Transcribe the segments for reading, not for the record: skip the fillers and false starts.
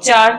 4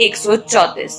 134।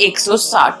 160।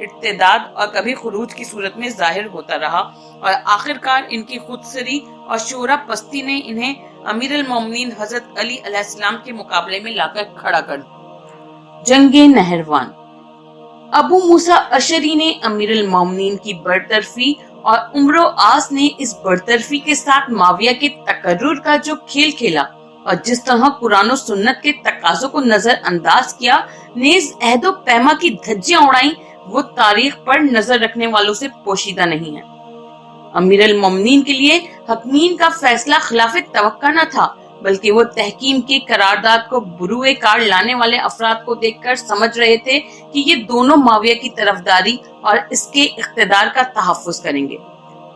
ارتداد اور کبھی خروج کی صورت میں ظاہر ہوتا رہا، اور آخرکار ان کی خودسری اور شعورا پستی نے انہیں امیر المومنین حضرت علی علیہ السلام کے مقابلے میں لا کر کھڑا کر دیا۔ جنگ نہروان۔ ابو موسیٰ اشعری نے امیر المومنین کی برطرفی اور عمر و آس نے اس برطرفی کے ساتھ معاویہ کے تقرر کا جو کھیل کھیلا اور جس طرح قرآن و سنت کے تقاضوں کو نظر انداز کیا، نیز عہد و پیما کی دھجیاں اڑائیں، وہ تاریخ پر نظر رکھنے والوں سے پوشیدہ نہیں ہے۔ امیر المومنین کے لیے حکمین کا فیصلہ خلاف توقع نہ تھا، بلکہ وہ تحکیم کے قرارداد کو بروئے کار لانے والے افراد کو دیکھ کر سمجھ رہے تھے کہ یہ دونوں معاویہ کی طرفداری اور اس کے اقتدار کا تحفظ کریں گے۔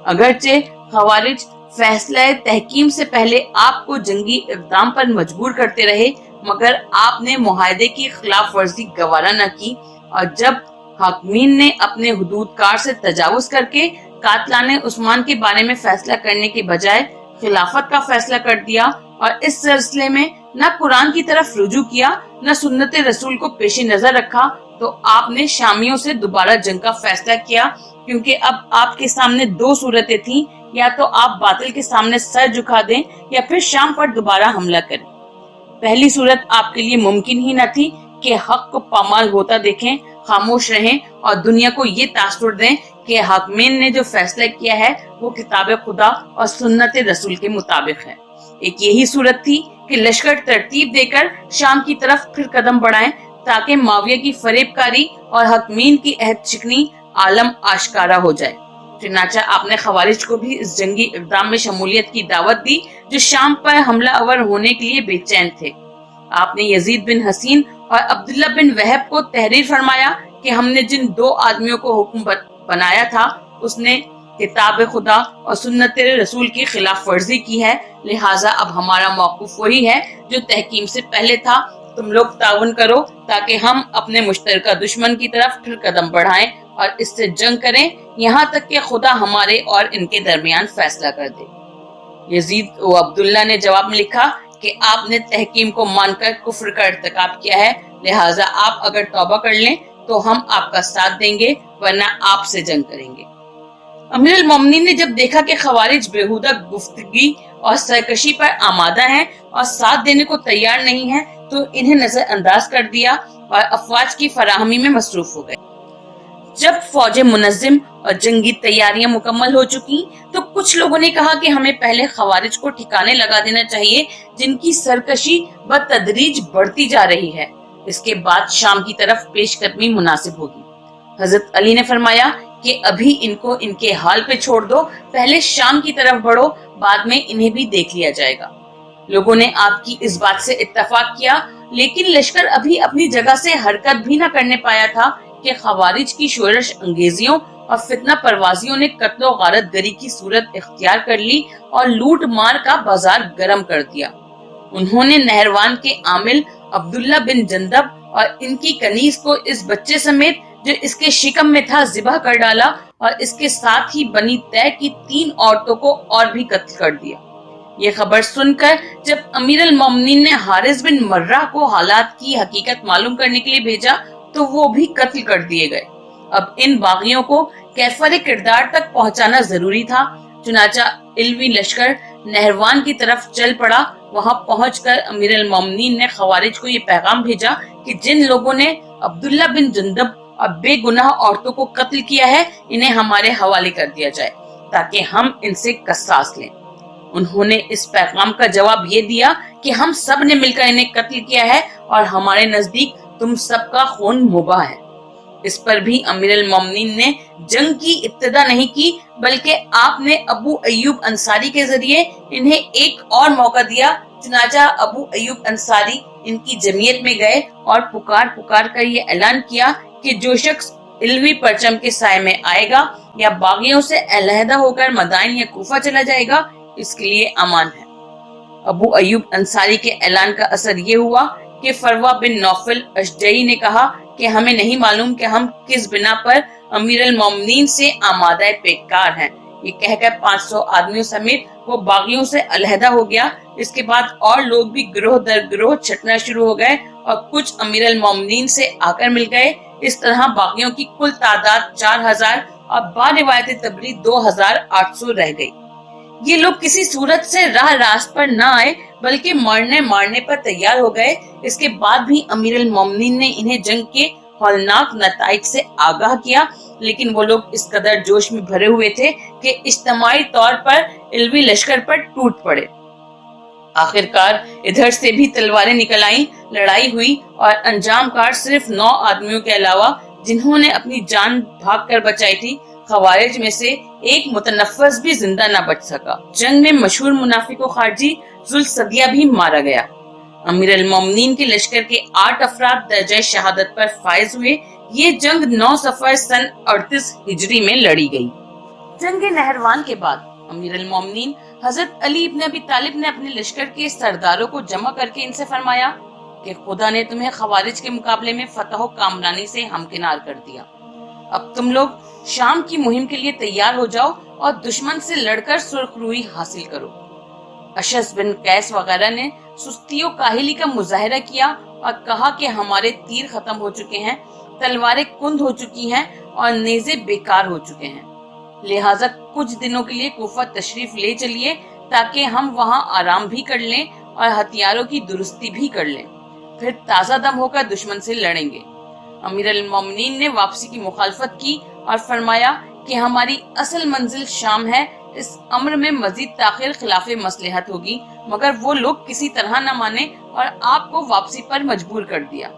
اگرچہ خوارج فیصلہ تحکیم سے پہلے آپ کو جنگی اقدام پر مجبور کرتے رہے، مگر آپ نے معاہدے کی خلاف ورزی گوارا نہ کی، اور جب حاکمین نے اپنے حدود کار سے تجاوز کر کے قاتلان عثمان کے بارے میں فیصلہ کرنے کے بجائے خلافت کا فیصلہ کر دیا اور اس سلسلے میں نہ قرآن کی طرف رجوع کیا نہ سنت رسول کو پیش نظر رکھا، تو آپ نے شامیوں سے دوبارہ جنگ کا فیصلہ کیا، کیونکہ اب آپ کے سامنے دو صورتیں تھیں، یا تو آپ باطل کے سامنے سر جھکا دیں یا پھر شام پر دوبارہ حملہ کریں۔ پہلی صورت آپ کے لیے ممکن ہی نہ تھی کہ حق کو پامال ہوتا دیکھیں، خاموش رہیں اور دنیا کو یہ تاثر دیں کہ حاکمین نے جو فیصلہ کیا ہے وہ کتاب خدا اور سنت رسول کے مطابق ہے۔ ایک یہی صورت تھی کہ لشکر ترتیب دے کر شام کی طرف پھر قدم بڑھائیں، تاکہ معاویہ کی فریب کاری اور حاکمین کی عہد شکنی عالم آشکارا ہو جائے۔ چنانچہ آپ نے خوارج کو بھی اس جنگی اقدام میں شمولیت کی دعوت دی جو شام پر حملہ آور ہونے کے لیے بے چین تھے۔ آپ نے یزید بن حسین اور عبداللہ بن وہب کو تحریر فرمایا کہ ہم نے جن دو آدمیوں کو حکم بنایا تھا اس نے کتاب خدا اور سنت رسول کی خلاف ورزی کی ہے، لہٰذا اب ہمارا موقف وہی ہے جو تحکیم سے پہلے تھا، تم لوگ تعاون کرو تاکہ ہم اپنے مشترکہ دشمن کی طرف پھر قدم بڑھائیں اور اس سے جنگ کریں یہاں تک کہ خدا ہمارے اور ان کے درمیان فیصلہ کر دے۔ یزید و عبداللہ نے جواب میں لکھا کہ آپ نے تحکیم کو مان کر کفر کا ارتکاب کیا ہے، لہٰذا آپ اگر توبہ کر لیں تو ہم آپ کا ساتھ دیں گے، ورنہ آپ سے جنگ کریں گے۔ امیر المومنین نے جب دیکھا کہ خوارج بیہودہ گفتگی اور سرکشی پر آمادہ ہیں اور ساتھ دینے کو تیار نہیں ہیں، تو انہیں نظر انداز کر دیا اور افواج کی فراہمی میں مصروف ہو گئے۔ جب فوج منظم اور جنگی تیاریاں مکمل ہو چکی تو کچھ لوگوں نے کہا کہ ہمیں پہلے خوارج کو ٹھکانے لگا دینا چاہیے جن کی سرکشی بتدریج بڑھتی جا رہی ہے، اس کے بعد شام کی طرف پیش قدمی مناسب ہوگی۔ حضرت علی نے فرمایا کہ ابھی ان کو ان کے حال پہ چھوڑ دو، پہلے شام کی طرف بڑھو، بعد میں انہیں بھی دیکھ لیا جائے گا۔ لوگوں نے آپ کی اس بات سے اتفاق کیا، لیکن لشکر ابھی اپنی جگہ سے حرکت بھی نہ کرنے پایا تھا کہ خوارج کی شورش انگیزیوں اور فتنہ پروازیوں نے قتل و غارت گری کی صورت اختیار کر لی اور لوٹ مار کا بازار گرم کر دیا۔ انہوں نے نہروان کے عامل عبداللہ بن جندب اور ان کی کنیز کو اس بچے سمیت جو اس کے شکم میں تھا ذبح کر ڈالا، اور اس کے ساتھ ہی بنی طے کی 3 عورتوں کو اور بھی قتل کر دیا۔ یہ خبر سن کر جب امیر المومنین نے حارث بن مرہ کو حالات کی حقیقت معلوم کرنے کے لیے بھیجا تو وہ بھی قتل کر دیے گئے۔ اب ان باغیوں کو کیفر کردار تک پہنچانا ضروری تھا، چنانچہ علوی لشکر نہروان کی طرف چل پڑا۔ وہاں پہنچ کر امیر المومنین نے خوارج کو یہ پیغام بھیجا کہ جن لوگوں نے عبداللہ بن جندب اور بے گناہ عورتوں کو قتل کیا ہے انہیں ہمارے حوالے کر دیا جائے تاکہ ہم ان سے قصاص لیں۔ انہوں نے اس پیغام کا جواب یہ دیا کہ ہم سب نے مل کر انہیں قتل کیا ہے اور ہمارے نزدیک تم سب کا خون مباح ہے۔ اس پر بھی امیر المومنین نے جنگ کی ابتدا نہیں کی، بلکہ آپ نے ابو ایوب انصاری کے ذریعے انہیں ایک اور موقع دیا۔ چنانچہ ابو ایوب انصاری ان کی جمعیت میں گئے اور پکار کر یہ اعلان کیا کہ جو شخص علوی پرچم کے سائے میں آئے گا یا باغیوں سے علیحدہ ہو کر مدائن یا کوفہ چلا جائے گا اس کے لیے امان ہے۔ ابو ایوب انصاری کے اعلان کا اثر یہ ہوا کہ فروہ بن نوفل اشجعی نے کہا کہ ہمیں نہیں معلوم کہ ہم کس بنا پر امیر المومنین سے آمادہ پیکار ہیں۔ یہ کہہ کر 500 آدمیوں سمیت وہ باغیوں سے علیحدہ ہو گیا۔ اس کے بعد اور لوگ بھی گروہ در گروہ چھٹنا شروع ہو گئے اور کچھ امیر المومنین سے آ کر مل گئے۔ اس طرح باغیوں کی کل تعداد 4000 اور بعض روایت تبری 2800 رہ گئی۔ یہ لوگ کسی صورت سے راہ راست پر نہ آئے بلکہ مارنے پر تیار ہو گئے۔ اس کے بعد بھی امیر المومنین نے انہیں جنگ کے ہولناک نتائج سے آگاہ کیا، لیکن وہ لوگ اس قدر جوش میں بھرے ہوئے تھے کہ اجتماعی طور پر علوی لشکر پر ٹوٹ پڑے۔ آخرکار ادھر سے بھی تلواریں نکل آئیں، لڑائی ہوئی اور انجام کار صرف 9 آدمیوں کے علاوہ جنہوں نے اپنی جان بھاگ کر بچائی تھی، خوارج میں سے ایک متنفس بھی زندہ نہ بچ سکا۔ جنگ میں مشہور منافق و خارجی ذوالصدیہ بھی مارا گیا۔ امیر المومنین کے لشکر کے 8 افراد درجہ شہادت پر فائز ہوئے۔ یہ جنگ 9 صفر سن 38 ہجری میں لڑی گئی۔ جنگ نہروان کے بعد امیر المومنین حضرت علی ابن ابی طالب نے اپنے لشکر کے سرداروں کو جمع کر کے ان سے فرمایا کہ خدا نے تمہیں خوارج کے مقابلے میں فتح و کامرانی سے ہمکنار کر دیا۔ اب تم لوگ شام کی مہم کے لیے تیار ہو جاؤ اور دشمن سے لڑ کر سرخ روئی حاصل کرو۔ اشعث بن قیس وغیرہ نے سستی و کاہلی کا مظاہرہ کیا اور کہا کہ ہمارے تیر ختم ہو چکے ہیں، تلواریں کند ہو چکی ہیں اور نیزے بیکار ہو چکے ہیں، لہٰذا کچھ دنوں کے لیے کوفہ تشریف لے چلیے تاکہ ہم وہاں آرام بھی کر لیں اور ہتھیاروں کی درستی بھی کر لیں، پھر تازہ دم ہو کر دشمن سے لڑیں گے۔ امیر المومنین نے واپسی کی مخالفت کی اور فرمایا کہ ہماری اصل منزل شام ہے، اس امر میں مزید تاخیر خلاف مصلحت ہوگی، مگر وہ لوگ کسی طرح نہ مانے اور آپ کو واپسی پر مجبور کر دیا۔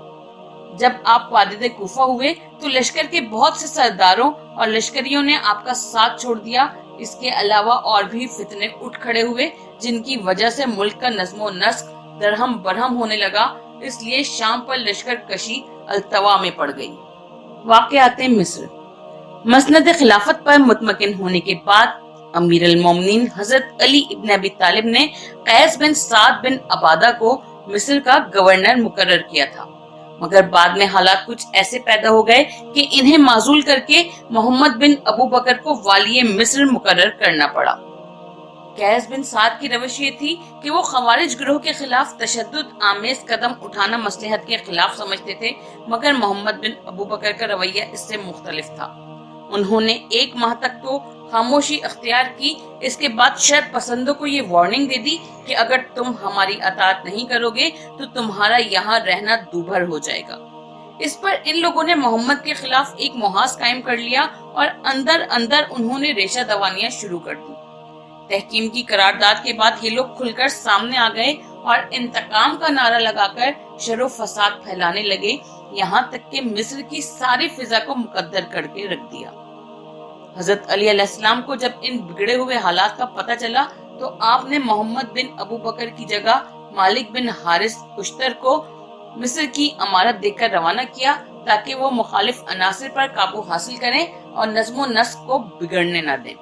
جب آپ وارد کوفہ ہوئے تو لشکر کے بہت سے سرداروں اور لشکریوں نے آپ کا ساتھ چھوڑ دیا۔ اس کے علاوہ اور بھی فتنے اٹھ کھڑے ہوئے جن کی وجہ سے ملک کا نظم و نسق درہم برہم ہونے لگا، اس لیے شام پر لشکر کشی التوا میں پڑ گئی۔ واقعات مصر۔ مسند خلافت پر مطمئن ہونے کے بعد امیر المومنین حضرت علی ابن ابی طالب نے قیس بن سعد بن عبادہ کو مصر کا گورنر مقرر کیا تھا، مگر بعد میں حالات کچھ ایسے پیدا ہو گئے کہ انہیں معزول کر کے محمد بن ابو بکر کو والی مصر مقرر کرنا پڑا۔ قیس بن سعد کی روش یہ تھی کہ وہ خوارج گروہ کے خلاف تشدد آمیز قدم اٹھانا مصلحت کے خلاف سمجھتے تھے، مگر محمد بن ابو بکر کا رویہ اس سے مختلف تھا۔ انہوں نے 1 ماہ تک تو خاموشی اختیار کی، اس کے بعد شر پسندوں کو یہ وارننگ دے دی کہ اگر تم ہماری اطاعت نہیں کرو گے تو تمہارا یہاں رہنا دوبھر ہو جائے گا۔ اس پر ان لوگوں نے محمد کے خلاف ایک محاذ قائم کر لیا اور اندر اندر انہوں نے ریشہ دوانیاں شروع کر دی۔ تحکیم کی قرارداد کے بعد یہ لوگ کھل کر سامنے آ گئے اور انتقام کا نعرہ لگا کر شر و فساد پھیلانے لگے، یہاں تک کہ مصر کی ساری فضا کو مقدر کر کے رکھ دیا۔ حضرت علی علیہ السلام کو جب ان بگڑے ہوئے حالات کا پتہ چلا تو آپ نے محمد بن ابو بکر کی جگہ مالک بن حارث اشتر کو مصر کی امارت دے کر روانہ کیا تاکہ وہ مخالف عناصر پر قابو حاصل کریں اور نظم و نسق کو بگڑنے نہ دیں۔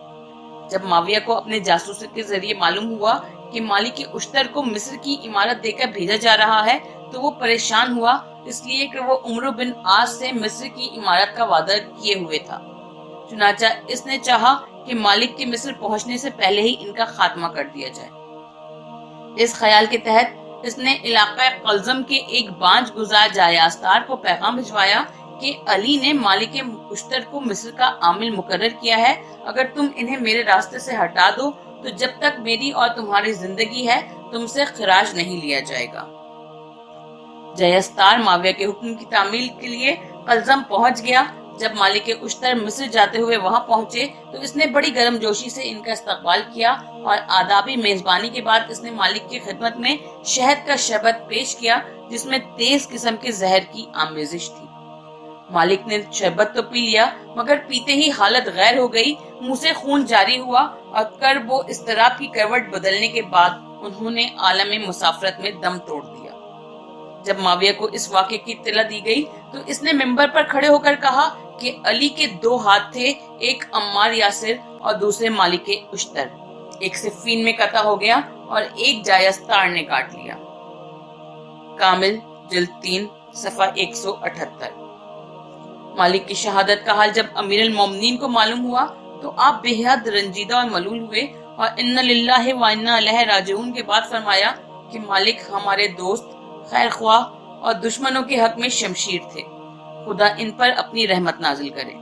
جب معاویہ کو اپنے جاسوس کے ذریعے معلوم ہوا کہ مالک اشتر کو مصر کی امارت دے کر بھیجا جا رہا ہے تو وہ پریشان ہوا، اس لیے کہ وہ عمرو بن عاص سے مصر کی امارت کا وعدہ کیے ہوئے تھا۔ چنانچہ اس نے چاہا کہ مالک کے مصر پہنچنے سے پہلے ہی ان کا خاتمہ کر دیا جائے۔ اس خیال کے تحت اس نے علاقہ قلزم کے ایک بانج گزار جایاستار کو پیغام بھجوایا کہ علی نے مالک اشتر کو مصر کا عامل مقرر کیا ہے، اگر تم انہیں میرے راستے سے ہٹا دو تو جب تک میری اور تمہاری زندگی ہے تم سے خراج نہیں لیا جائے گا۔ جایاستار معاویہ کے حکم کی تعمیل کے لیے قلزم پہنچ گیا۔ جب مالک اشتر مصر جاتے ہوئے وہاں پہنچے تو اس نے بڑی گرم جوشی سے ان کا استقبال کیا اور آدابی میزبانی کے بعد اس نے مالک کی خدمت میں شہد کا شربت پیش کیا جس میں تیز قسم کے زہر کی آمیزش تھی۔ مالک نے شربت تو پی لیا مگر پیتے ہی حالت غیر ہو گئی، منہ سے خون جاری ہوا اور کرب و اضطراب کی کروٹ بدلنے کے بعد انہوں نے عالم مسافرت میں دم توڑ دیا۔ جب معاویہ کو اس واقعے کی اطلاع دی گئی تو اس نے منبر پر کھڑے ہو کر کہا کہ علی کے 2 ہاتھ تھے، ایک عمار یاسر اور دوسرے مالک اشتر، ایک صفین میں قطع ہو گیا اور ایک جایاستار نے کاٹ لیا۔ کامل جلد 3 صفحہ 178۔ مالک کی شہادت کا حال جب امیر المومنین کو معلوم ہوا تو آپ بے حد رنجیدہ اور ملول ہوئے اور ان للہ و انا الیہ راجعون کے بعد فرمایا کہ مالک ہمارے دوست، خیر خواہ اور دشمنوں کے حق میں شمشیر تھے، خدا ان پر اپنی رحمت نازل کرے۔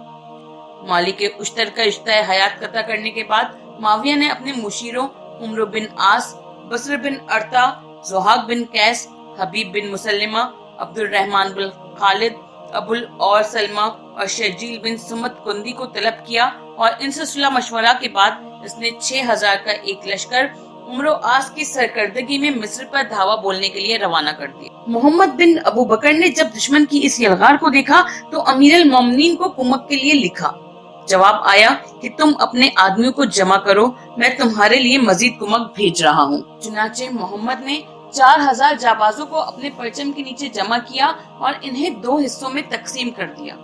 مالک اشتر کا رشتہ حیات قطع کرنے کے بعد معاویہ نے اپنے مشیروں عمرو بن عاص، بصر بن ارطا، زحاق بن قیس، حبیب بن مسلمہ، عبد الرحمن بن خالد، ابو اور سلمہ اور شرجیل بن سمت کندی کو طلب کیا اور ان سے صلح مشورہ کے بعد اس نے 6000 کا ایک لشکر عمرو عاص کی سرکردگی میں مصر پر دھاوا بولنے کے لیے روانہ کر دیا۔ محمد بن ابو بکر نے جب دشمن کی اس یلغار کو دیکھا تو امیر المومنین کو کمک کے لیے لکھا۔ جواب آیا کہ تم اپنے آدمیوں کو جمع کرو، میں تمہارے لیے مزید کمک بھیج رہا ہوں۔ چنانچہ محمد نے 4000 جابازوں کو اپنے پرچم کے نیچے جمع کیا اور انہیں 2 حصوں میں تقسیم کر دیا۔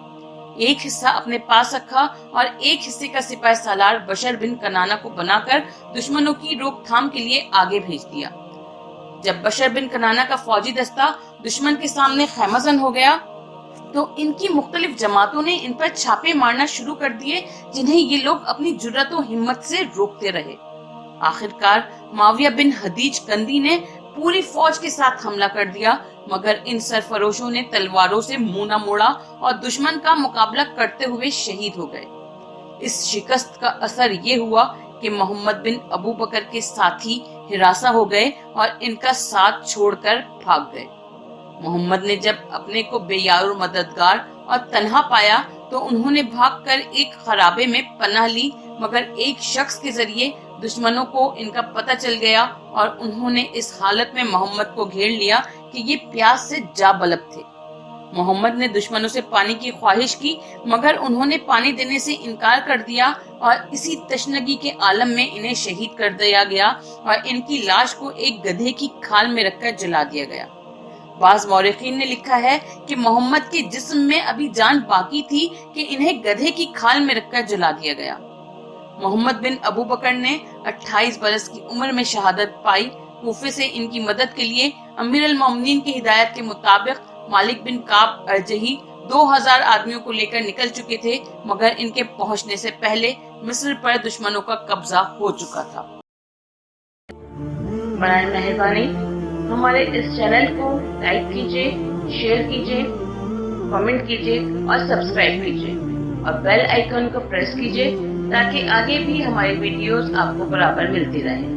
ایک حصہ اپنے پاس رکھا اور ایک حصے کا سپاہ سالار بشر بن کنانہ کو بنا کر دشمنوں کی روک تھام کے لیے آگے بھیج دیا۔ جب بشر بن کنانہ کا فوجی دستہ دشمن کے سامنے خیمہ زن ہو گیا تو ان کی مختلف جماعتوں نے ان پر چھاپے مارنا شروع کر دیے، جنہیں یہ لوگ اپنی جرأت و ہمت سے روکتے رہے۔ آخرکار معاویہ بن حدیج کندی نے پوری فوج کے ساتھ حملہ کر دیا، مگر ان سرفروشوں نے تلواروں سے منہ نہ موڑا اور دشمن کا مقابلہ کرتے ہوئے شہید ہو گئے۔ اس شکست کا اثر یہ ہوا کہ محمد بن ابو بکر کے ساتھی ہراساں ہو گئے اور ان کا ساتھ چھوڑ کر بھاگ گئے۔ محمد نے جب اپنے کو بے یار و مددگار اور تنہا پایا تو انہوں نے بھاگ کر ایک خرابے میں پناہ لی، مگر ایک شخص کے ذریعے دشمنوں کو ان کا پتہ چل گیا اور انہوں نے اس حالت میں محمد کو گھیر لیا کہ یہ پیاس سے جا بلب تھے۔ محمد نے دشمنوں سے پانی کی خواہش کی، مگر انہوں نے پانی دینے سے انکار کر دیا اور اسی تشنگی کے عالم میں انہیں شہید کر دیا گیا اور ان کی لاش کو ایک گدھے کی کھال میں رکھ کر جلا دیا گیا۔ بعض مورخین نے لکھا ہے کہ محمد کے جسم میں ابھی جان باقی تھی کہ انہیں گدھے کی کھال میں رکھ کر جلا دیا گیا۔ محمد بن ابو بکر نے 28 برس کی عمر میں شہادت پائی۔ کوفے سے ان کی مدد کے لیے امیر المومنین کی ہدایت کے مطابق مالک بن کعب ارجحی 2000 آدمیوں کو لے کر نکل چکے تھے، مگر ان کے پہنچنے سے پہلے مصر پر دشمنوں کا قبضہ ہو چکا تھا۔ برائے مہربانی ہمارے اس چینل کو لائک کیجیے، شیئر کیجیے، کمنٹ کیجیے اور سبسکرائب کیجیے اور بیل آئیکن کو پریس کیجیے تاکہ آگے بھی ہماری ویڈیوز آپ کو برابر ملتی رہیں۔